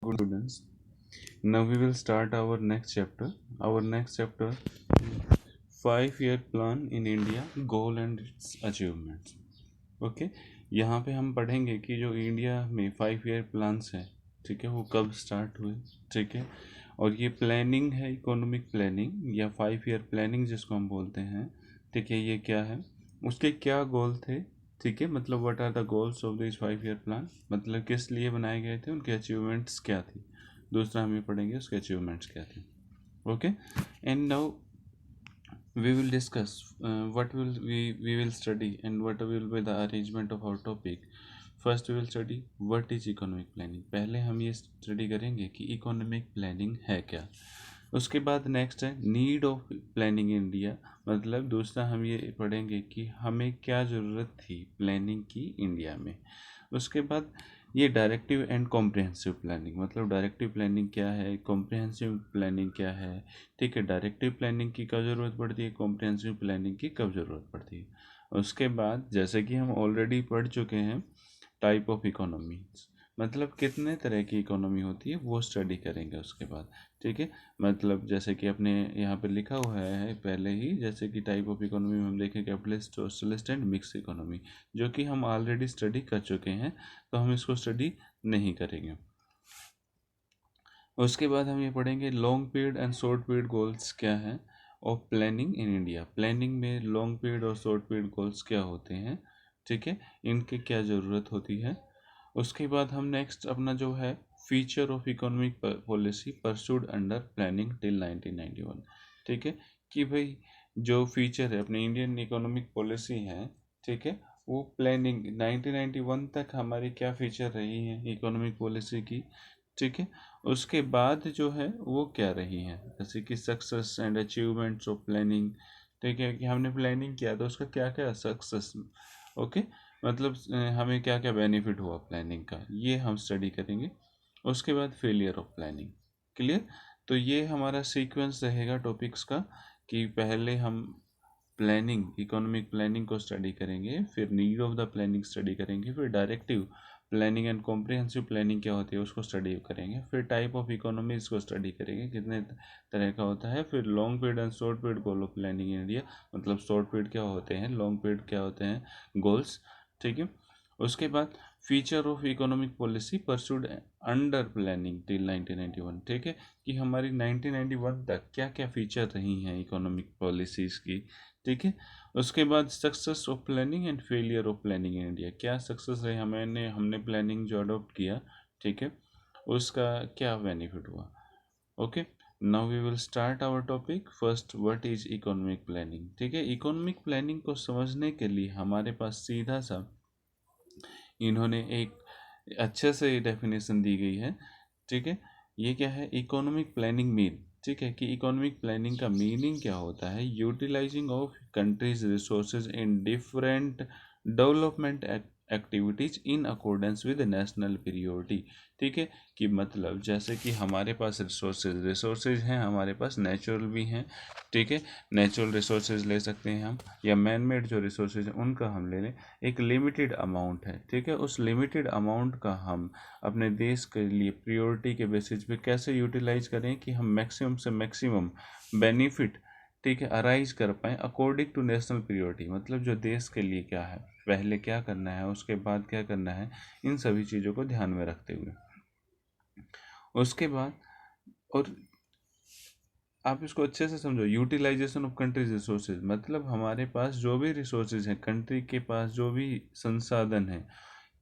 Good students. Now we will start our next chapter. Our next chapter, 5 year plan in India, goal and its achievements. Okay, यहाँ पे हम पढ़ेंगे कि जो India में 5 year plans हैं, ठीक है, वो कब स्टार्ट हुए, ठीक है, और ये प्लानिंग है, इकोनॉमिक प्लानिंग या 5 year प्लानिंग जिसको हम बोलते हैं, ठीक है, ये क्या है, उसके क्या गोल थे, ठीक है, मतलब what are the goals of this 5 year plan, मतलब किस लिए बनाए गए थे, उनके अचीवमेंट्स क्या थी। दूसरा हम ये पढ़ेंगे उसके अचीवमेंट्स क्या थे। Okay, and now we will discuss what will we will study and what will be the arrangement of our topic. First we will study what is economic planning. पहले हम ये स्टडी करेंगे कि इकोनॉमिक प्लानिंग है क्या। उसके बाद next है नीड ऑफ प्लानिंग इंडिया, मतलब दूसरा हम ये पढ़ेंगे कि हमें क्या ज़रूरत थी प्लानिंग की इंडिया में। उसके बाद ये डायरेक्टिव एंड कॉम्प्रिहेंसिव प्लानिंग, मतलब डायरेक्टिव प्लानिंग क्या है, कॉम्प्रिहेंसिव प्लानिंग क्या है, ठीक है, डायरेक्टिव प्लानिंग की कब ज़रूरत पड़ती है, कॉम्प्रिहेंसिव प्लानिंग की कब ज़रूरत पड़ती है। उसके बाद जैसे कि हम ऑलरेडी पढ़ चुके हैं टाइप ऑफ इकोनॉमीज, मतलब कितने तरह की इकोनॉमी होती है वो स्टडी करेंगे उसके बाद, ठीक है, मतलब जैसे कि अपने यहाँ पे लिखा हुआ है पहले ही, जैसे कि टाइप ऑफ इकोनॉमी में हम देखें capitalist, socialist and mix economy, जो कि हम ऑलरेडी स्टडी कर चुके हैं, तो हम इसको स्टडी नहीं करेंगे। उसके बाद हम ये पढ़ेंगे long period and short period goals क्या हैं और प्लानिंग इन इंडिया, प्लानिंग में लॉन्ग पीरियड और शॉर्ट पीरियड गोल्स क्या होते हैं, ठीक है, इनकी क्या ज़रूरत होती है। उसके बाद हम नेक्स्ट अपना जो है feature of economic policy pursued under planning till 1991, ठीक है, कि भाई जो फीचर है अपने इंडियन इकोनॉमिक पॉलिसी है, ठीक है, वो प्लानिंग 1991 तक हमारी क्या फीचर रही हैं इकोनॉमिक पॉलिसी की, ठीक है, उसके बाद जो है वो क्या रही हैं, जैसे कि success and achievements of planning, ठीक है, कि हमने प्लानिंग किया तो उसका क्या क्या सक्सेस, ओके, मतलब हमें क्या क्या बेनिफिट हुआ प्लानिंग का, ये हम स्टडी करेंगे। उसके बाद फेलियर ऑफ प्लानिंग, क्लियर। तो ये हमारा सीक्वेंस रहेगा टॉपिक्स का, कि पहले हम प्लानिंग, इकोनॉमिक प्लानिंग को स्टडी करेंगे, फिर need of the planning study करेंगे, फिर directive planning and comprehensive planning क्या होती है उसको स्टडी करेंगे, फिर टाइप ऑफ इकोनॉमीज को स्टडी करेंगे कितने तरह का होता है, फिर long period and short period goal of planning in India, मतलब शॉर्ट पीरियड क्या होते हैं, लॉन्ग पीरियड क्या होते हैं गोल्स, ठीक है। उसके बाद feature of economic policy pursued under planning till 1991, ठीक है, कि हमारी 1991 तक क्या क्या फीचर रही हैं इकोनॉमिक पॉलिसीज़ की, ठीक है। उसके बाद success of planning and failure of planning in India, क्या सक्सेस रहे हमने प्लानिंग जो अडोप्ट किया, ठीक है, उसका क्या बेनिफिट हुआ। Okay, now we will start our topic. First, what is economic planning, ठीक है। इकोनॉमिक प्लानिंग को समझने के लिए हमारे पास सीधा सा इन्होंने एक अच्छे से डेफिनेशन दी गई है, ठीक है। ये क्या है, इकोनॉमिक प्लानिंग मीन, ठीक है, कि इकोनॉमिक प्लानिंग का मीनिंग क्या होता है, utilizing of countries resources in different development activities in accordance with national priority, ठीक है, कि मतलब जैसे कि हमारे पास रिसोर्सेज हैं, हमारे पास नेचुरल भी हैं, ठीक है, नेचुरल रिसोर्सेज ले सकते हैं हम, या मैन मेड जो रिसोर्सेज हैं उनका हम ले लें, एक लिमिटेड अमाउंट है, ठीक है, उस लिमिटेड अमाउंट का हम अपने देश के लिए प्रायोरिटी के बेसिस पे कैसे यूटिलाइज करें कि हम मैक्सिमम से मैक्सिमम बेनिफिट, ठीक है, अराइज कर पाएँ अकॉर्डिंग टू नेशनल प्रायोरिटी, मतलब जो देश के लिए क्या है, पहले क्या करना है, उसके बाद क्या करना है, इन सभी चीज़ों को ध्यान में रखते हुए। उसके बाद और आप इसको अच्छे से समझो, यूटिलाइजेशन ऑफ कंट्रीज रिसोर्सेज, मतलब हमारे पास जो भी रिसोर्सेज हैं, कंट्री के पास जो भी संसाधन हैं,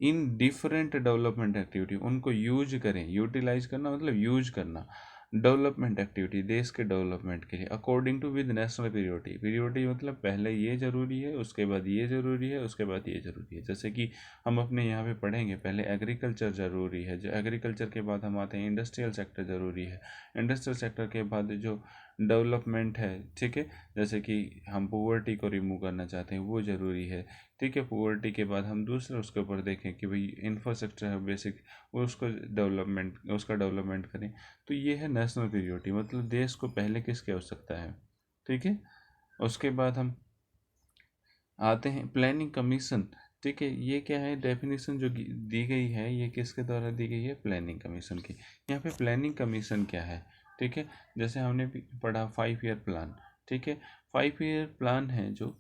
इन डिफरेंट डेवलपमेंट एक्टिविटी उनको यूज करें, यूटिलाइज करना मतलब यूज करना, डेवलपमेंट एक्टिविटी देश के डेवलपमेंट के लिए according to with national priority, priority मतलब पहले ये ज़रूरी है, उसके बाद ये ज़रूरी है, उसके बाद ये ज़रूरी है। जैसे कि हम अपने यहाँ पे पढ़ेंगे, पहले एग्रीकल्चर ज़रूरी है, जो एग्रीकल्चर के बाद हम आते हैं इंडस्ट्रियल सेक्टर ज़रूरी है, इंडस्ट्रियल सेक्टर के बाद जो डेवलपमेंट है, ठीक है, जैसे कि हम पुअर्टी को रिमूव करना चाहते हैं वो ज़रूरी है, ठीक है, पुअर्टी के बाद हम दूसरा उसके ऊपर देखें कि भाई इंफ्रास्ट्रक्चर है बेसिक, वो उसका डेवलपमेंट करें, तो ये है नेशनल प्रायोरिटी, मतलब देश को पहले किसकी आवश्यकता है, ठीक है। उसके बाद हम आते हैं प्लानिंग कमीशन, ठीक है, ये क्या है, डेफिनेशन जो दी गई है ये किसके द्वारा दी गई है, प्लानिंग कमीशन की। यहाँ पे प्लानिंग कमीशन क्या है, ठीक है, जैसे हमने पढ़ा 5 ईयर प्लान, ठीक है, 5 ईयर प्लान है जो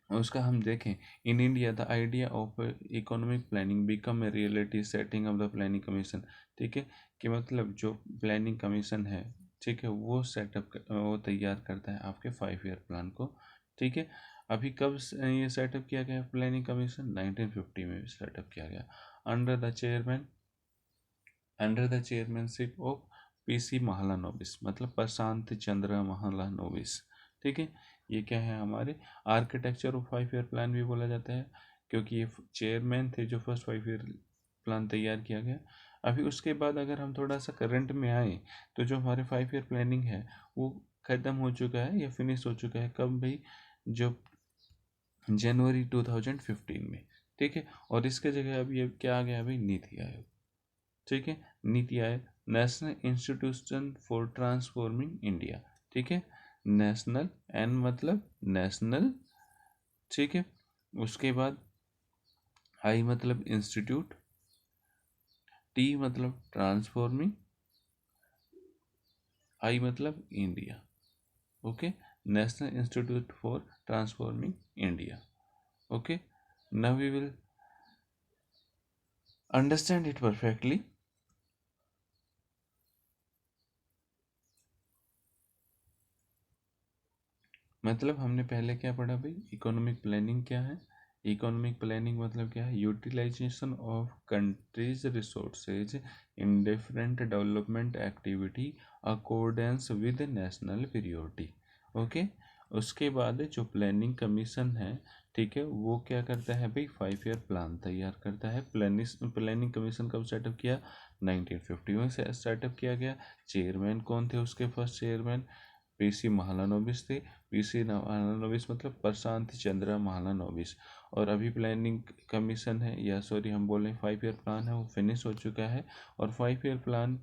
उसका हम देखें, in India the idea of economic planning become a reality setting of the planning commission, ठीक है, कि मतलब जो प्लानिंग कमीशन है, ठीक है, वो वो तैयार करता है आपके 5 ईयर प्लान को, ठीक है। अभी कब ये सेटअप किया गया प्लानिंग कमीशन, 1950 में सेटअप किया गया, under the chairmanship of PC Mahalanobis, मतलब प्रशांत चंद्र महालानोबिस, ठीक है। ये क्या है, हमारे आर्किटेक्चर ऑफ 5 ईयर प्लान भी बोला जाता है, क्योंकि ये चेयरमैन थे जो फर्स्ट 5 ईयर प्लान तैयार किया गया। अभी उसके बाद अगर हम थोड़ा सा करंट में आए, तो जो हमारे 5 ईयर प्लानिंग है वो ख़त्म हो चुका है या फिनिश हो चुका है, कब भाई, जो जनवरी 2015 में, ठीक है। और इसके जगह अभी अब क्या आ गया भाई, नीति आयोग, ठीक है, NITI Aayog, national institution for transforming India, ठीक है, नेशनल, एन मतलब नेशनल, ठीक है, उसके बाद आई मतलब इंस्टीट्यूट, टी मतलब ट्रांसफॉर्मिंग, आई मतलब India, okay, national institute for transforming India, okay. Now we will understand it perfectly. मतलब हमने पहले क्या पढ़ा भाई, इकोनॉमिक प्लानिंग क्या है, इकोनॉमिक प्लानिंग मतलब क्या है, utilization of countries resources in different development activity accordance with national priority, okay. उसके बाद जो प्लानिंग कमीशन है, ठीक है, वो क्या करता है भाई, 5 ईयर प्लान तैयार करता है। प्लानिंग कमीशन कब सेटअप किया, 1950 में सेटअप किया गया। चेयरमैन कौन थे उसके, फर्स्ट चेयरमैन पीसी महालानोबिस थे। पीसी महालानोबिस मतलब प्रशांत चंद्र महालानोबिस। और अभी प्लानिंग कमीशन है, या सॉरी हम बोल रहे हैं 5 ईयर प्लान है, वो फिनिश हो चुका है। और 5 ईयर प्लान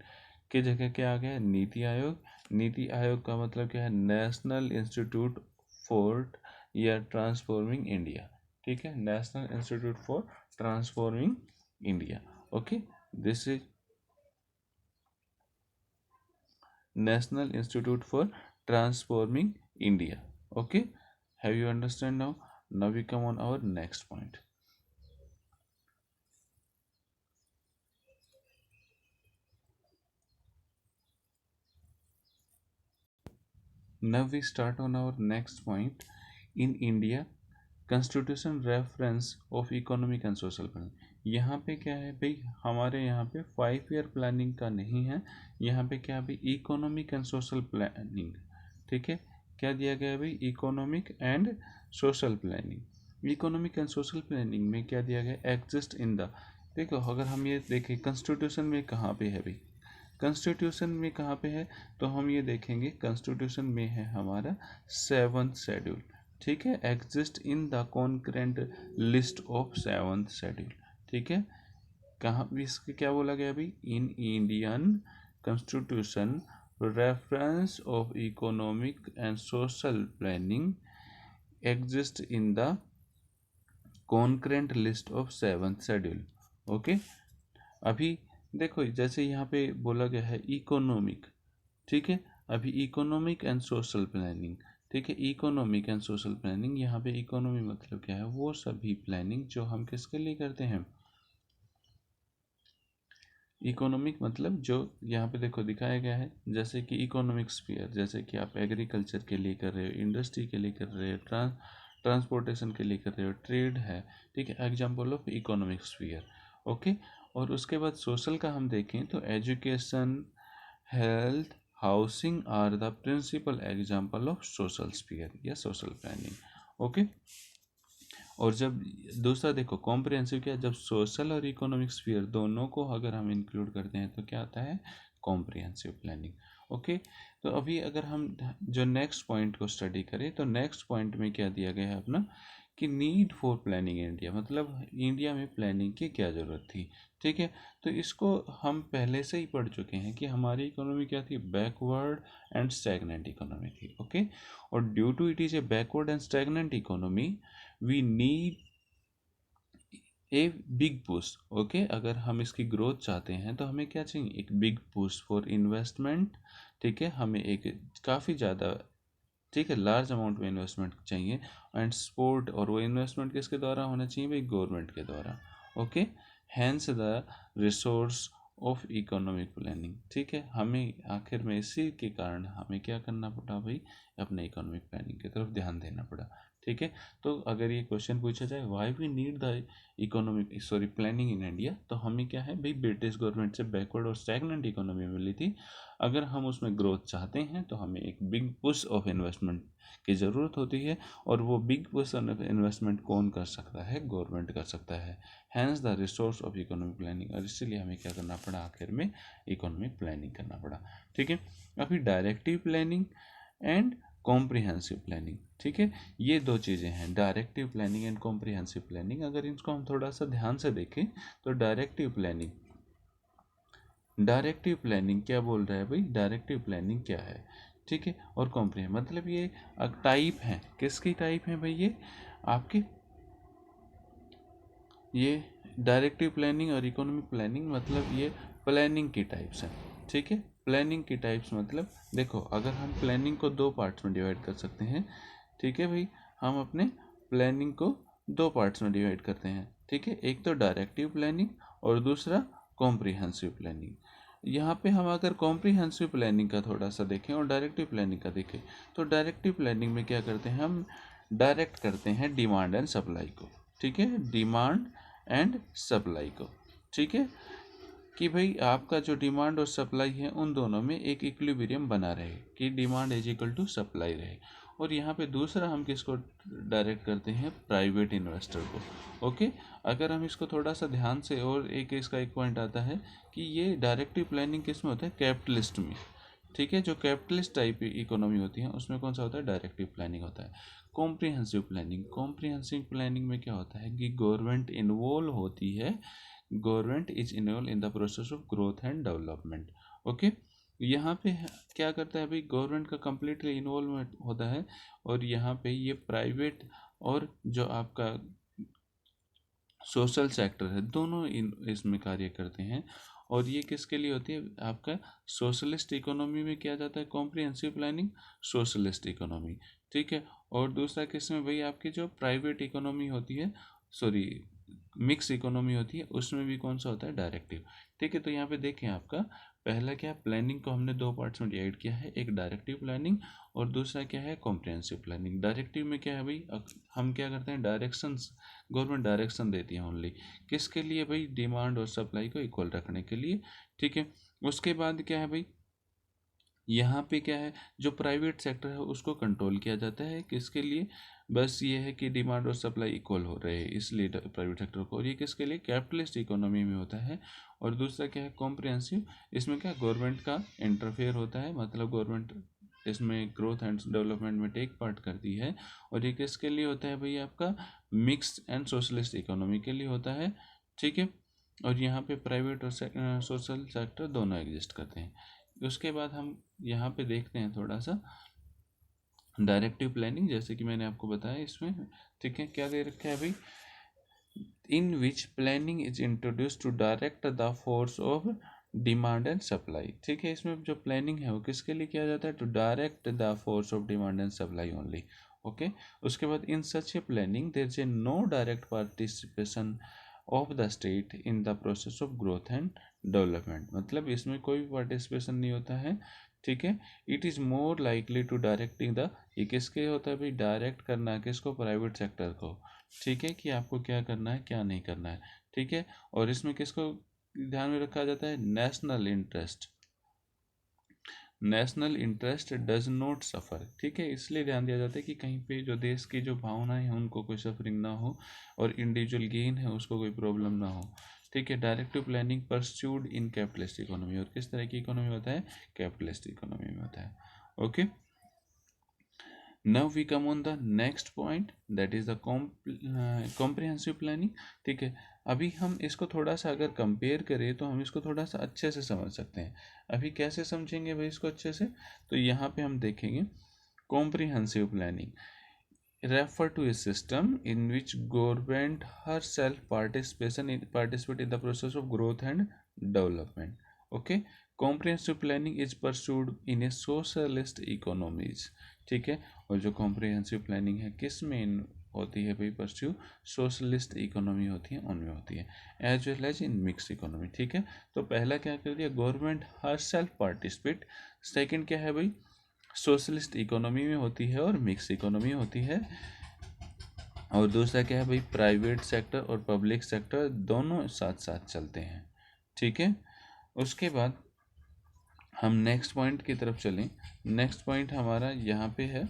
के जगह क्या आ गया, नीति आयोग। नीति आयोग का मतलब क्या है, नेशनल इंस्टीट्यूट फॉर या ट्रांसफॉर्मिंग इंडिया, ठीक है, national institute for transforming India, okay. This is National Institute for Transforming India. Okay, have you understand now? Now we come on our next point. Now we start on our next point. In India, Constitution reference of economic and social planning. यहाँ पे क्या है भाई, हमारे यहाँ पे 5 year planning का नहीं है, यहाँ पे क्या है भाई, इकोनॉमिक एंड सोशल प्लानिंग, ठीक है। क्या दिया गया है भाई, economic and social planning. Economic and social planning में क्या दिया गया, एग्जिस्ट इन द, देखो अगर हम ये देखें कॉन्स्टिट्यूशन में कहाँ पे है भाई, कॉन्स्टिट्यूशन में कहाँ पे है, तो हम ये देखेंगे कॉन्स्टिट्यूशन में है हमारा 7th शेड्यूल, ठीक है, exist in the concurrent list of 7th schedule, ठीक है। कहाँ भी इसके क्या बोला गया अभी, in Indian constitution reference of economic and social planning exist in the concurrent list of 7th schedule, okay. अभी देखो जैसे यहाँ पे बोला गया है इकोनॉमिक, ठीक है, अभी इकोनॉमिक एंड सोशल प्लानिंग, ठीक है, इकोनॉमिक एंड सोशल प्लानिंग, यहाँ पे इकोनॉमी मतलब क्या है, वो सभी प्लानिंग जो हम किसके लिए करते हैं, इकोनॉमिक मतलब जो यहाँ पे देखो दिखाया गया है, जैसे कि इकोनॉमिक स्फीयर, जैसे कि आप एग्रीकल्चर के लिए कर रहे हो, इंडस्ट्री के लिए कर रहे हो, ट्रांसपोर्टेशन के लिए कर रहे हो, ट्रेड है, ठीक है, example of economic sphere, okay. और उसके बाद सोशल का हम देखें तो education, health, housing are the principal example of social sphere या सोशल प्लानिंग, ओके। और जब दूसरा देखो कॉम्प्रिहेंसिव, क्या, जब सोशल और इकोनॉमिक स्फीयर दोनों को अगर हम इंक्लूड करते हैं तो क्या आता है, कॉम्प्रिहेंसिव प्लानिंग, ओके। तो अभी अगर हम जो नेक्स्ट पॉइंट को स्टडी करें तो नेक्स्ट पॉइंट में क्या दिया गया है अपना, कि नीड फॉर प्लानिंग इंडिया, मतलब इंडिया में प्लानिंग की क्या ज़रूरत थी, ठीक है। तो इसको हम पहले से ही पढ़ चुके हैं कि हमारी इकोनॉमी क्या थी, बैकवर्ड एंड स्टैग्नेंट इकोनॉमी थी, ओके। और due to it is a backward and stagnant economy, we need a big push. Okay, अगर हम इसकी ग्रोथ चाहते हैं तो हमें क्या चाहिए, एक बिग पुश फॉर इन्वेस्टमेंट। ठीक है, हमें एक काफ़ी ज़्यादा, ठीक है, लार्ज अमाउंट में इन्वेस्टमेंट चाहिए एंड सपोर्ट, और वो इन्वेस्टमेंट किसके द्वारा होना चाहिए भाई, गवर्नमेंट के द्वारा। Okay, hence the resource of economic planning. ठीक है, हमें आखिर में इसी के कारण हमें क्या करना पड़ा भाई, अपने इकोनॉमिक प्लानिंग की तरफ ध्यान देना पड़ा। ठीक है, तो अगर ये क्वेश्चन पूछा जाए why we need the economic sorry planning in India, तो हमें क्या है भाई, ब्रिटिश गवर्नमेंट से बैकवर्ड और स्टैगनेंट इकोनॉमी मिली थी। अगर हम उसमें ग्रोथ चाहते हैं तो हमें एक बिग पुश ऑफ इन्वेस्टमेंट की ज़रूरत होती है, और वो बिग पुश ऑफ इन्वेस्टमेंट कौन कर सकता है, गवर्नमेंट कर सकता है। Hence the resource of economic planning, और इसीलिए हमें क्या करना पड़ा, आखिर में इकोनॉमिक प्लानिंग करना पड़ा। ठीक है, अभी directive planning and comprehensive planning. ठीक है, ये दो चीज़ें हैं, directive planning and comprehensive planning. अगर इनको हम थोड़ा सा ध्यान से देखें तो डायरेक्टिव प्लानिंग क्या बोल रहा है भाई, डायरेक्टिव प्लानिंग क्या है। ठीक है, और कॉम्प्रिहेंसिव मतलब ये टाइप है, किसकी टाइप है भाई, ये आपके, ये डायरेक्टिव प्लानिंग और इकोनॉमिक प्लानिंग मतलब ये प्लानिंग की टाइप्स हैं। ठीक है, प्लानिंग की टाइप्स मतलब देखो, अगर हम प्लानिंग को दो पार्ट्स में डिवाइड कर सकते हैं। ठीक है भाई, हम अपने प्लानिंग को दो पार्ट्स में डिवाइड करते हैं। ठीक है, एक तो डायरेक्टिव प्लानिंग और दूसरा कॉम्प्रिहेंसिव प्लानिंग। यहाँ पे हम अगर कॉम्प्रिहेंसिव प्लानिंग का थोड़ा सा देखें और डायरेक्टिव प्लानिंग का देखें, तो डायरेक्टिव प्लानिंग में क्या करते हैं, हम डायरेक्ट करते हैं डिमांड एंड सप्लाई को। ठीक है, डिमांड एंड सप्लाई को। ठीक है, कि भाई आपका जो डिमांड और सप्लाई है उन दोनों में एक इक्विलिब्रियम बना रहे, कि demand is equal to supply रहे। और यहाँ पे दूसरा हम किसको डायरेक्ट करते हैं, प्राइवेट इन्वेस्टर को। ओके, अगर हम इसको थोड़ा सा ध्यान से, और एक इसका एक पॉइंट आता है कि ये डायरेक्टिव प्लानिंग किस में होता है, कैपिटलिस्ट में। ठीक है, जो कैपिटलिस्ट टाइप इकोनॉमी होती है उसमें कौन सा होता है, डायरेक्टिव प्लानिंग होता है। कॉम्प्रिहेंसिव प्लानिंग में क्या होता है कि गवर्नमेंट इन्वॉल्व होती है, government is involve in the process of growth and development. Okay, यहाँ पे क्या करता है भाई, गवर्नमेंट का कम्प्लीटली इन्वॉल्वमेंट होता है, और यहाँ पे ये प्राइवेट और जो आपका सोशल सेक्टर है दोनों इसमें कार्य करते हैं। और ये किसके लिए होती है, आपका सोशलिस्ट इकोनॉमी में किया जाता है कॉम्प्रिहेंसिव प्लानिंग, सोशलिस्ट इकोनॉमी। ठीक है, और दूसरा किसमें भाई, आपकी जो प्राइवेट इकोनॉमी होती है, सॉरी मिक्स इकोनॉमी होती है, उसमें भी कौन सा होता है, डायरेक्टिव। ठीक है, तो यहाँ पे देखें आपका पहला क्या, प्लानिंग को हमने दो पार्ट्स में डिवाइड किया है, एक डायरेक्टिव प्लानिंग और दूसरा क्या है, कॉम्प्रिहेंसिव प्लानिंग। डायरेक्टिव में क्या है भाई, हम क्या करते हैं, डायरेक्शंस, गवर्नमेंट डायरेक्शन देती है ओनली, किसके लिए भाई, डिमांड और सप्लाई को इक्वल रखने के लिए। ठीक है, उसके बाद क्या है भाई, यहाँ पे क्या है, जो प्राइवेट सेक्टर है उसको कंट्रोल किया जाता है, किसके लिए, बस ये है कि डिमांड और सप्लाई इक्वल हो रहे हैं इसलिए प्राइवेट सेक्टर को, और ये किसके लिए, कैपिटलिस्ट इकोनॉमी में होता है। और दूसरा क्या है, कॉम्प्रिहेंसिव, इसमें क्या गवर्नमेंट का इंटरफेयर होता है, मतलब गवर्नमेंट इसमें ग्रोथ एंड डेवलपमेंट में टेक पार्ट करती है। और ये किसके लिए होता है भाई, आपका मिक्स एंड सोशलिस्ट इकोनॉमी के लिए होता है। ठीक है, और यहाँ पे प्राइवेट और सोशल सेक्टर दोनों एग्जिस्ट करते हैं। उसके बाद हम यहाँ पे देखते हैं थोड़ा सा डायरेक्टिव प्लानिंग, जैसे कि मैंने आपको बताया इसमें। ठीक है, क्या दे रखा है भाई, in which planning is introduce to direct the force of demand and supply. ठीक है, इसमें जो प्लानिंग है वो किसके लिए किया जाता है, to direct the force of demand and supply only. Okay, उसके बाद in such a planning there is a no direct participation of the state in the process of growth and development, मतलब इसमें कोई भी पार्टिसिपेशन नहीं होता है। ठीक है, it is more likely to directing the, ये किसके होता है भाई, डायरेक्ट करना किसको, प्राइवेट सेक्टर को। ठीक है, कि आपको क्या करना है क्या नहीं करना है। ठीक है, और इसमें किसको ध्यान में रखा जाता है, national interest, national interest does not suffer. ठीक है, इसलिए ध्यान दिया जाता है कि कहीं पे जो देश की जो भावनाएं हैं उनको कोई सफरिंग ना हो, और इंडिविजुअल गेन है उसको कोई प्रॉब्लम ना हो। ठीक है, डायरेक्टिव प्लानिंग परस्यूड इन कैपिटलिस्ट इकोनॉमी, और किस तरह की इकोनॉमी होता है, कैपिटलिस्ट इकोनॉमी में होता है। Okay, now we come on the next point, that is the comprehensive planning. ठीक है, अभी हम इसको थोड़ा सा अगर कंपेयर करें तो हम इसको थोड़ा सा अच्छे से समझ सकते हैं। अभी कैसे समझेंगे भाई इसको अच्छे से, तो यहाँ पे हम देखेंगे comprehensive planning, refer to a system in which government herself participate in the process of growth and development. Okay, comprehensive planning is pursued in a socialist economies. ठीक है, और जो comprehensive planning है किस में होती है भाई परस्यू, सोशलिस्ट इकोनॉमी होती है उनमें होती है, as well as in mix economy. ठीक है, तो पहला क्या कर दिया, government her self participate. Second क्या है भाई, सोशलिस्ट इकोनॉमी में होती है और मिक्स इकोनॉमी होती है. और दूसरा क्या है भाई, प्राइवेट सेक्टर और पब्लिक सेक्टर दोनों साथ साथ चलते हैं. ठीक है, उसके बाद हम नेक्स्ट पॉइंट की तरफ चलें. नेक्स्ट पॉइंट हमारा यहाँ पे है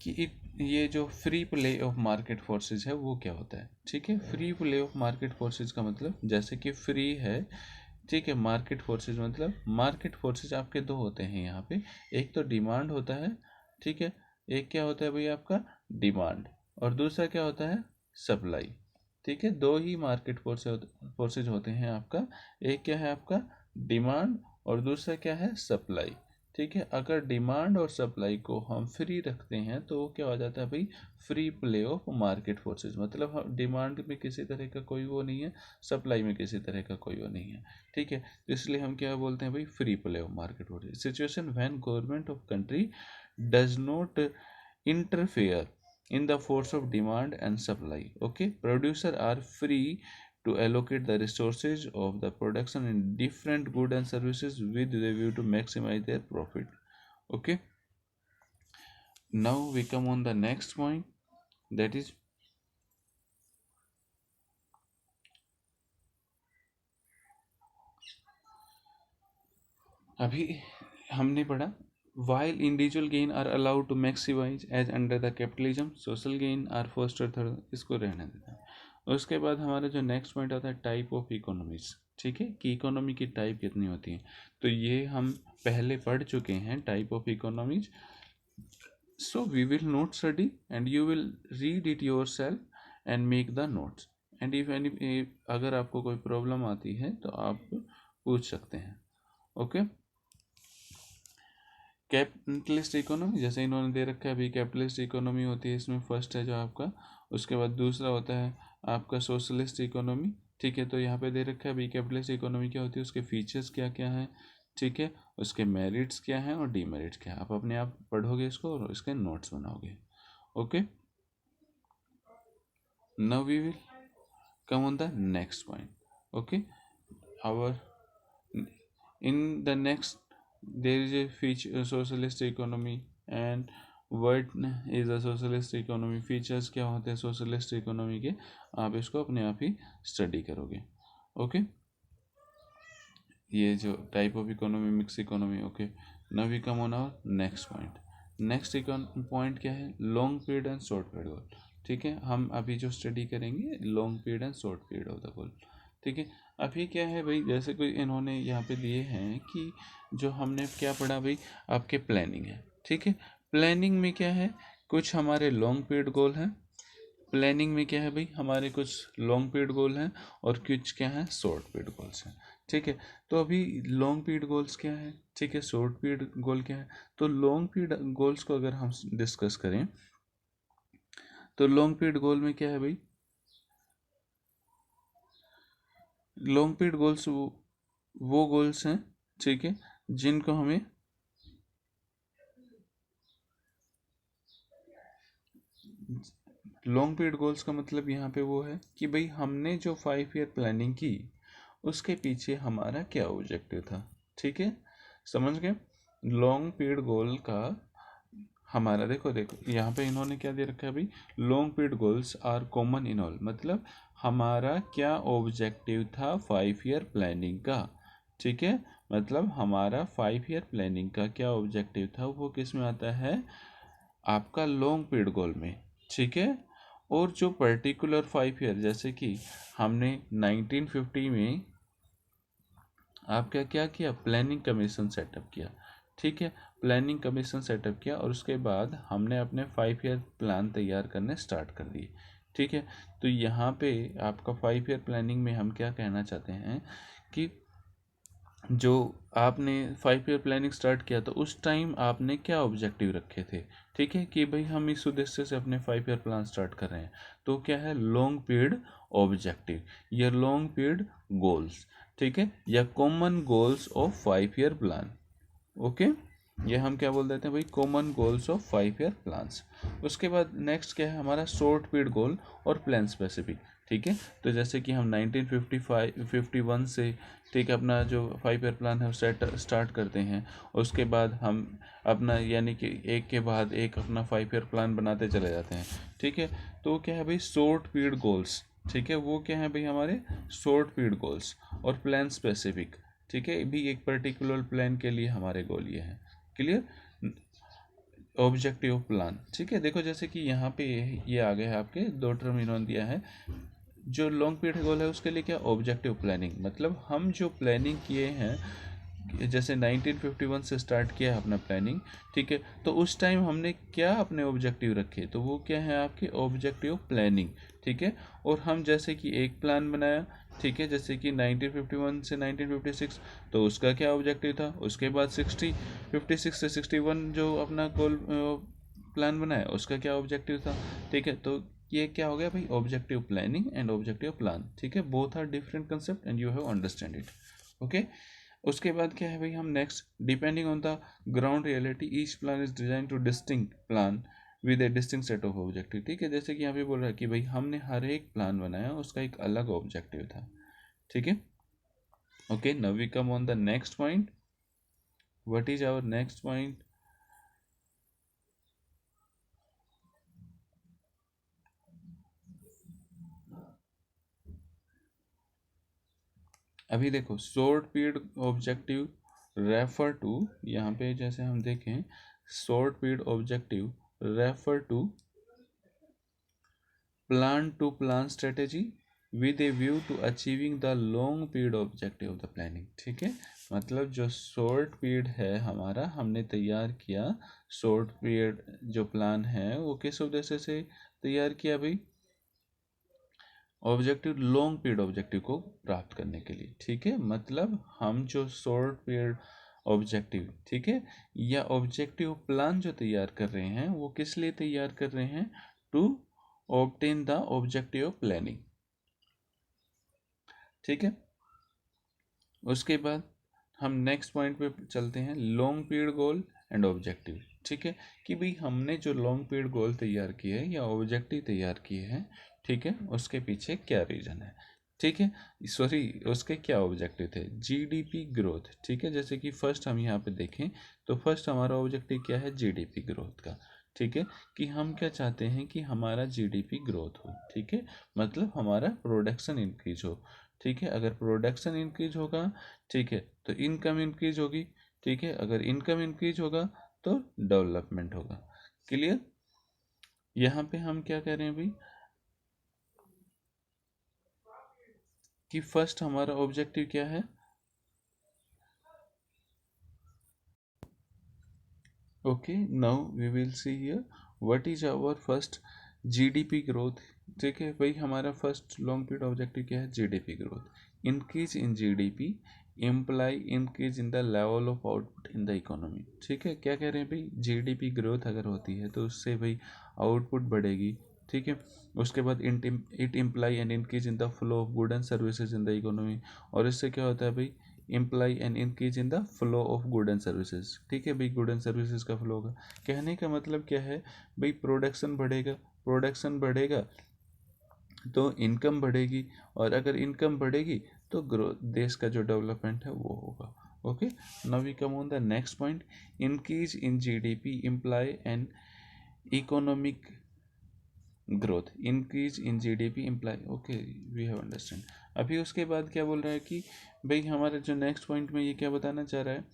कि एक ये जो free play of market forces है वो क्या होता है. ठीक है, free play of market forces का मतलब जैसे कि फ्री है, ठीक है, मार्केट फोर्सेस मतलब मार्केट फोर्सेस आपके दो होते हैं यहाँ पे. एक तो डिमांड होता है, ठीक है, एक क्या होता है भाई आपका डिमांड, और दूसरा क्या होता है सप्लाई. ठीक है, दो ही मार्केट फोर्सेज होते हैं आपका. एक क्या है आपका डिमांड और दूसरा क्या है सप्लाई. ठीक है, अगर डिमांड और सप्लाई को हम फ्री रखते हैं तो वो क्या हो जाता है भाई, free play of market forces. मतलब डिमांड में किसी तरह का कोई वो नहीं है, सप्लाई में किसी तरह का कोई वो नहीं है. ठीक है, तो इसलिए हम क्या बोलते हैं भाई, free play of market forces. Situation when government of country does not interfere in the force of demand and supply. Okay, producer are free to allocate the resources of the production in different goods and services with the view to maximize their profit. Okay, now we come on the next point, that is अभी हमने पढ़ा while individual gain are allowed to maximize as under the capitalism, social gain are fostered through. इसको रहने देते हैं. उसके बाद हमारा जो नेक्स्ट पॉइंट आता है टाइप ऑफ इकोनॉमीज. ठीक है, कि इकोनॉमी की टाइप कितनी होती है, तो ये हम पहले पढ़ चुके हैं type of economies. So we will note study and you will read it your self and make the notes. And if any अगर आपको कोई प्रॉब्लम आती है तो आप पूछ सकते हैं. ओके, कैपिटलिस्ट इकोनॉमी जैसे इन्होंने दे रखा है अभी, कैपिटलिस्ट इकोनॉमी होती है, इसमें फर्स्ट है जो आपका. उसके बाद दूसरा होता है आपका सोशलिस्ट इकोनॉमी. ठीक है, तो यहाँ पे दे रखा है अभी कैपिटलिस्ट इकोनॉमी क्या होती है, उसके फीचर्स क्या क्या हैं. ठीक है, उसके मेरिट्स क्या हैं और डीमेरिट्स क्या हैं, आप अपने आप पढ़ोगे इसको और इसके नोट्स बनाओगे. Okay, now we will come on the next point. Okay, our in the next there is a feature socialist economy. and what is a socialist economy, features क्या होते हैं सोशलिस्ट इकोनॉमी के, आप इसको अपने आप ही स्टडी करोगे. ओके, ये जो type of economy, mix economy. Okay, now we come on our next point. Next point क्या है, long period and short period goal. ठीक है, हम अभी जो स्टडी करेंगे long period and short period of the goal. ठीक है, अभी क्या है भाई, जैसे कोई इन्होंने यहाँ पे दिए हैं कि जो हमने क्या पढ़ा भाई, आपके प्लानिंग है. ठीक है, प्लानिंग में क्या है, कुछ हमारे लॉन्ग पीरियड गोल हैं. प्लानिंग में क्या है भाई, हमारे कुछ लॉन्ग पीरियड गोल हैं और कुछ क्या है शॉर्ट पीरियड गोल्स हैं. ठीक है, तो अभी लॉन्ग पीरियड गोल्स क्या है, ठीक है, शॉर्ट पीरियड गोल क्या है. तो लॉन्ग पीरियड गोल्स को अगर हम डिस्कस करें तो लॉन्ग पीरियड गोल में क्या है भाई, लॉन्ग पीरियड गोल्स वो गोल्स हैं, ठीक है, जिनको हमें लॉन्ग पीरियड गोल्स का मतलब यहाँ पे वो है कि भाई हमने जो 5 ईयर प्लानिंग की उसके पीछे हमारा क्या ऑब्जेक्टिव था. ठीक है, समझ गए. लॉन्ग पीरियड गोल का हमारा देखो यहाँ पे इन्होंने क्या दे रखा है भाई, long period goals are common in all. मतलब हमारा क्या ऑब्जेक्टिव था 5 ईयर प्लानिंग का. ठीक है, मतलब हमारा 5 ईयर प्लानिंग का क्या ऑब्जेक्टिव था वो किस में आता है, आपका लॉन्ग पीरियड गोल में. ठीक है, और जो पर्टिकुलर 5 ईयर, जैसे कि हमने 1950 में आपका क्या किया, प्लानिंग कमीशन सेटअप किया. ठीक है, प्लानिंग कमीशन सेटअप किया और उसके बाद हमने अपने 5 ईयर प्लान तैयार करने स्टार्ट कर दिए. ठीक है, तो यहाँ पे आपका 5 ईयर प्लानिंग में हम क्या कहना चाहते हैं कि जो आपने 5 ईयर प्लानिंग स्टार्ट किया तो उस टाइम आपने क्या ऑब्जेक्टिव रखे थे, ठीक है, कि भाई हम इस उद्देश्य से अपने 5 ईयर प्लान स्टार्ट कर रहे हैं, तो क्या है लॉन्ग पीरियड ऑब्जेक्टिव या लॉन्ग पीरियड गोल्स, ठीक है, या common goals of 5 year plan. Okay, ये हम क्या बोल देते हैं भाई, common goals of 5 year plans. उसके बाद नेक्स्ट क्या है हमारा, शॉर्ट पीरियड गोल और प्लान स्पेसिफिक, ठीक है। तो जैसे कि हम 1951 से, ठीक है, अपना जो 5 ईयर प्लान है सेट स्टार्ट करते हैं, उसके बाद हम अपना यानी कि एक के बाद एक अपना 5 ईयर प्लान बनाते चले जाते हैं, ठीक है। तो क्या है भाई शॉर्ट पीरियड गोल्स, ठीक है, वो क्या है भाई हमारे शॉर्ट पीरियड गोल्स और प्लान स्पेसिफिक, ठीक है, भी एक पर्टिकुलर प्लान के लिए हमारे गोल ये हैं। क्लियर, ऑब्जेक्टिव प्लान, ठीक है। देखो जैसे कि यहाँ पे ये आ गया है, आपके दो टर्म इन्होंने दिया है। जो लॉन्ग पीरियड गोल है उसके लिए क्या, ऑब्जेक्टिव प्लानिंग, मतलब हम जो प्लानिंग किए हैं, जैसे 1951 से स्टार्ट किया है अपना प्लानिंग, ठीक है, तो उस टाइम हमने क्या अपने ऑब्जेक्टिव रखे, तो वो क्या है आपके ऑब्जेक्टिव प्लानिंग, ठीक है। और हम जैसे कि एक प्लान बनाया, ठीक है, जैसे कि 1951 से 1956, तो उसका क्या ऑब्जेक्टिव था, उसके बाद 56 से 61 जो अपना गोल प्लान बनाया उसका क्या ऑब्जेक्टिव था, ठीक है। तो ये क्या हो गया भाई, objective planning and objective plan, ठीक है, both are different concept and you have understand it. Okay, उसके बाद क्या है भाई, हम next depending on the ground reality each plan is design to distinct plan with a distinct set of objective, ठीक है। जैसे कि यहाँ पे बोल रहा है कि भाई हमने हर एक प्लान बनाया उसका एक अलग ऑब्जेक्टिव था, ठीक है। Okay, now we come on the next point. What is our next point? अभी देखो short period objective refer to, यहाँ पे जैसे हम देखें, short period objective refer to plan to plan strategy with a view to achieving the long period objective of the planning, ठीक है। मतलब जो शॉर्ट पीरियड है हमारा, हमने तैयार किया शॉर्ट पीरियड जो प्लान है वो किस उद्देश्य से तैयार किया भाई, ऑब्जेक्टिव लॉन्ग पीरियड ऑब्जेक्टिव को प्राप्त करने के लिए, ठीक है। मतलब हम जो शॉर्ट पीरियड ऑब्जेक्टिव, ठीक है, या ऑब्जेक्टिव प्लान जो तैयार कर रहे हैं वो किस लिए तैयार कर रहे हैं, to obtain the objective planning, ठीक है। उसके बाद हम नेक्स्ट पॉइंट पे चलते हैं, long period goal and objective, ठीक है, कि भाई हमने जो लॉन्ग पीरियड गोल तैयार किए हैं या ऑब्जेक्टिव तैयार किए हैं, ठीक है, उसके पीछे क्या रीज़न है, ठीक है, सॉरी उसके क्या ऑब्जेक्टिव थे, जीडीपी ग्रोथ, ठीक है। जैसे कि फर्स्ट हम यहाँ पे देखें तो फर्स्ट हमारा ऑब्जेक्टिव क्या है, जीडीपी ग्रोथ का, ठीक है, कि हम क्या चाहते हैं कि हमारा जीडीपी ग्रोथ हो, ठीक है, मतलब हमारा प्रोडक्शन इंक्रीज हो, ठीक है। अगर प्रोडक्शन इंक्रीज होगा, ठीक है, तो इनकम इंक्रीज होगी, ठीक है, अगर इनकम इंक्रीज होगा तो डेवलपमेंट होगा। क्लियर, यहाँ पे हम क्या कह रहे हैं भाई, कि फर्स्ट हमारा ऑब्जेक्टिव क्या है, okay, now we will see here what is our first, GDP growth, ठीक है भाई, हमारा फर्स्ट लॉन्ग पीरियड ऑब्जेक्टिव क्या है, GDP growth, increase in GDP imply increase in the level of output in the economy, ठीक है। क्या कह रहे हैं भाई, जीडीपी ग्रोथ अगर होती है तो उससे भाई आउटपुट बढ़ेगी, ठीक है। उसके बाद it imply an increase in the flow of good and services in the economy, और इससे क्या होता है भाई, imply an increase in the flow of good and services, ठीक है भाई, गुड एंड सर्विसेज का फ्लो होगा। कहने का मतलब क्या है भाई, प्रोडक्शन बढ़ेगा, प्रोडक्शन बढ़ेगा तो इनकम बढ़ेगी, और अगर इनकम बढ़ेगी तो ग्रोथ, देश का जो डेवलपमेंट है वो होगा। Okay, now we come on the next point, increase in GDP imply an economic growth, increase in GDP imply, okay we have understand. अभी उसके बाद क्या बोल रहा है कि भाई हमारा जो नेक्स्ट पॉइंट में ये क्या बताना चाह रहा है,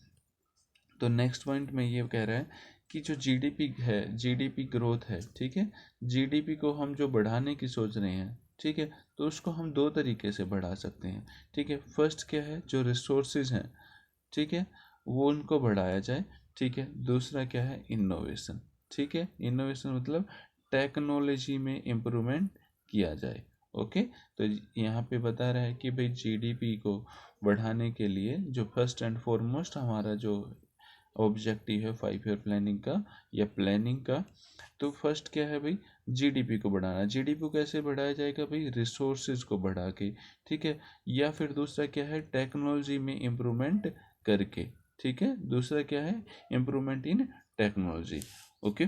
तो नेक्स्ट पॉइंट में ये कह रहा है कि जो जीडीपी है, जीडीपी ग्रोथ है, ठीक है, जीडीपी को हम जो बढ़ाने की सोच रहे हैं, ठीक है, तो उसको हम दो तरीके से बढ़ा सकते हैं, ठीक है। फर्स्ट क्या है, जो रिसोर्सेज हैं, ठीक है, वो उनको बढ़ाया जाए, ठीक है। दूसरा क्या है, इनोवेशन, ठीक है, इनोवेशन मतलब टेक्नोलॉजी में इम्प्रूवमेंट किया जाए। ओके, तो यहाँ पे बता रहा है कि भाई जीडीपी को बढ़ाने के लिए जो फर्स्ट एंड फॉरमोस्ट हमारा जो ऑब्जेक्टिव है 5 ईयर प्लानिंग का या प्लानिंग का, तो फर्स्ट क्या है भाई, जीडीपी को बढ़ाना। जीडीपी को कैसे बढ़ाया जाएगा भाई, रिसोर्सेज को बढ़ा के, ठीक है, या फिर दूसरा क्या है, टेक्नोलॉजी में इम्प्रूवमेंट करके, ठीक है, दूसरा क्या है, इम्प्रूवमेंट इन टेक्नोलॉजी। ओके,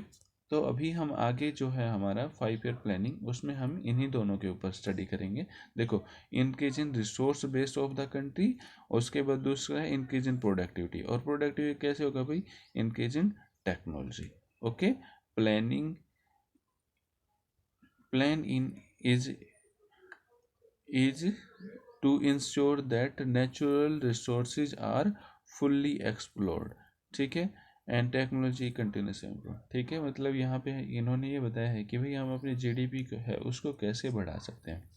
तो अभी हम आगे जो है हमारा 5 ईयर प्लानिंग, उसमें हम इन्हीं दोनों के ऊपर स्टडी करेंगे। देखो, increase in resource based of the country, उसके बाद दूसरा है इंक्रीज इन प्रोडक्टिविटी, और प्रोडक्टिविटी कैसे होगा भाई, increase in technology. Okay, planning plan in is to ensure that natural resources are fully explored, ठीक है, एंड टेक्नोलॉजी कंटिन्यूस इम्प्रूव, ठीक है। मतलब यहाँ पे इन्होंने ये बताया है कि भाई हम अपनी जीडीपी को है उसको कैसे बढ़ा सकते हैं।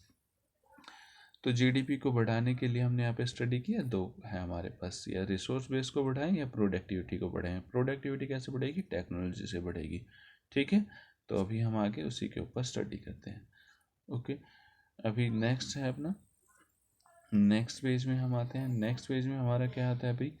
तो जीडीपी को बढ़ाने के लिए हमने यहाँ पे स्टडी किया, दो है हमारे पास, या रिसोर्स बेस को बढ़ाएं या प्रोडक्टिविटी को बढ़ाएं। प्रोडक्टिविटी कैसे बढ़ेगी, टेक्नोलॉजी से बढ़ेगी, ठीक है। तो अभी हम आगे उसी के ऊपर स्टडी करते हैं। ओके, अभी नेक्स्ट है अपना, नेक्स्ट पेज में हम आते हैं। नेक्स्ट पेज में हमारा क्या आता है भाई,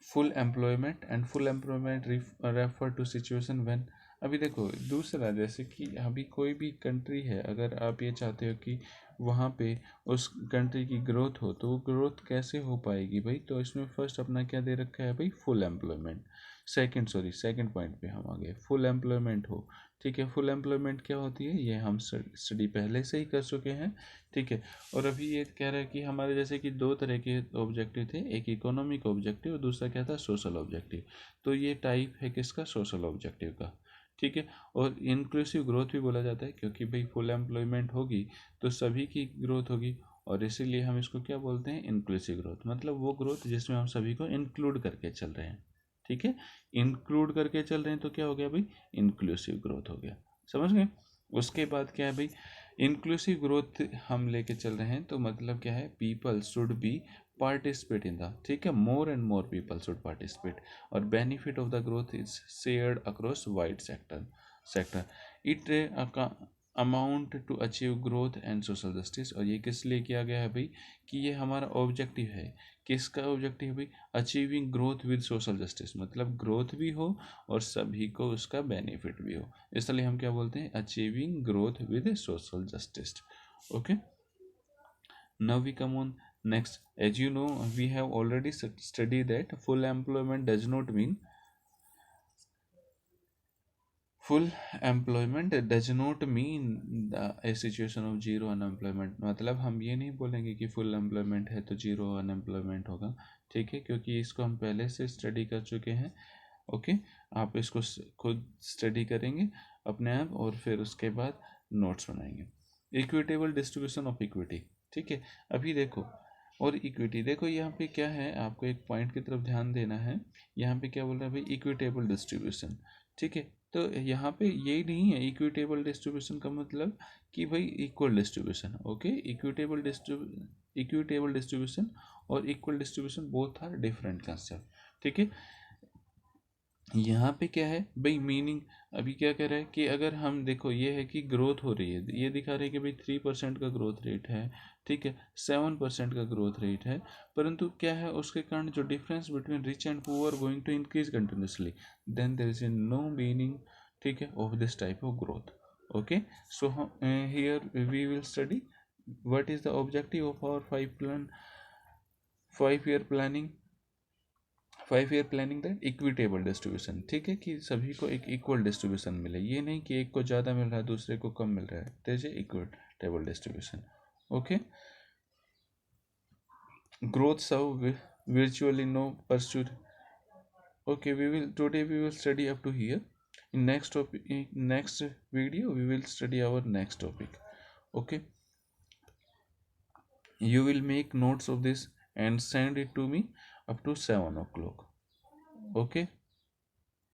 full employment, and full employment refer to situation when, अभी देखो दूसरा, जैसे कि अभी कोई भी कंट्री है, अगर आप ये चाहते हो कि वहाँ पे उस कंट्री की ग्रोथ हो, तो वो ग्रोथ कैसे हो पाएगी भाई, तो इसमें फर्स्ट अपना क्या दे रखा है भाई, फुल एम्प्लॉयमेंट। सेकंड पॉइंट पे हम आ गए, फुल एम्प्लॉयमेंट हो, ठीक है। फुल एम्प्लॉयमेंट क्या होती है, ये हम स्टडी पहले से ही कर चुके हैं, ठीक है। और अभी ये कह रहा है कि हमारे जैसे कि दो तरह के ऑब्जेक्टिव थे, एक इकोनॉमिक ऑब्जेक्टिव और दूसरा क्या था, सोशल ऑब्जेक्टिव। तो ये टाइप है किसका, सोशल ऑब्जेक्टिव का, ठीक है। और इंक्लूसिव ग्रोथ भी बोला जाता है, क्योंकि भाई फुल एम्प्लॉयमेंट होगी तो सभी की ग्रोथ होगी, और इसीलिए हम इसको क्या बोलते हैं, इंक्लूसिव ग्रोथ। मतलब वो ग्रोथ जिसमें हम सभी को इंक्लूड करके चल रहे हैं, ठीक है। इंक्लूड करके चल रहे हैं तो क्या हो गया भाई, इंक्लूसिव ग्रोथ हो गया, समझ गए। उसके बाद क्या है भाई, इंक्लूसिव ग्रोथ हम लेके चल रहे हैं, तो मतलब क्या है, people should be participate in the, ठीक है, more and more people should participate, और benefit of the growth is shared across wide sector it amount to achieve growth and social justice. और ये किस लिए किया गया है भाई, कि ये हमारा ऑब्जेक्टिव है, किसका ऑब्जेक्टिव है भाई, achieving growth with social justice, मतलब ग्रोथ भी हो और सभी को उसका बेनिफिट भी हो, इसलिए हम क्या बोलते हैं, achieving growth with social justice. Okay, now we come on next. As you know, we have already studied that full employment does not mean, full employment does not mean a situation of zero unemployment। मतलब हम ये नहीं बोलेंगे कि full employment है तो zero unemployment होगा, ठीक है, क्योंकि इसको हम पहले से स्टडी कर चुके हैं। ओके, आप इसको खुद स्टडी करेंगे अपने आप, और फिर उसके बाद नोट्स बनाएंगे। इक्विटेबल डिस्ट्रीब्यूशन ऑफ इक्विटी, ठीक है। अभी देखो, और इक्विटी देखो, यहाँ पे क्या है, आपको एक पॉइंट की तरफ ध्यान देना है। यहाँ पे क्या बोल रहा है भाई, इक्विटेबल डिस्ट्रीब्यूशन, ठीक है। तो यहाँ पे यही नहीं है, इक्विटेबल डिस्ट्रीब्यूशन का मतलब कि भाई equal distribution, okay. Equitable distribution और equal distribution both are different concept, ठीक है। यहाँ पे क्या है भाई, मीनिंग अभी क्या कह रहा है कि अगर हम देखो, ये है कि ग्रोथ हो रही है, ये दिखा रहे हैं कि भाई 3% का ग्रोथ रेट है, ठीक है, 7% का ग्रोथ रेट है, परंतु क्या है, उसके कारण जो difference between rich and poor going to increase continuously, then there is no meaning, ठीक है, of this type of growth. Okay, so here we will study what is the objective of our 5 year planning, 5 year planning that equitable distribution, ठीक है, कि सभी को एक equal distribution मिले, ये नहीं कि एक को ज़्यादा मिल रहा है दूसरे को कम मिल रहा है, there is equitable distribution. Okay, growth serve virtually no pursuit। Okay, we will study up to here. In next topic, in next video we will study our next topic. Okay, you will make notes of this and send it to me up to 7 o'clock. Okay.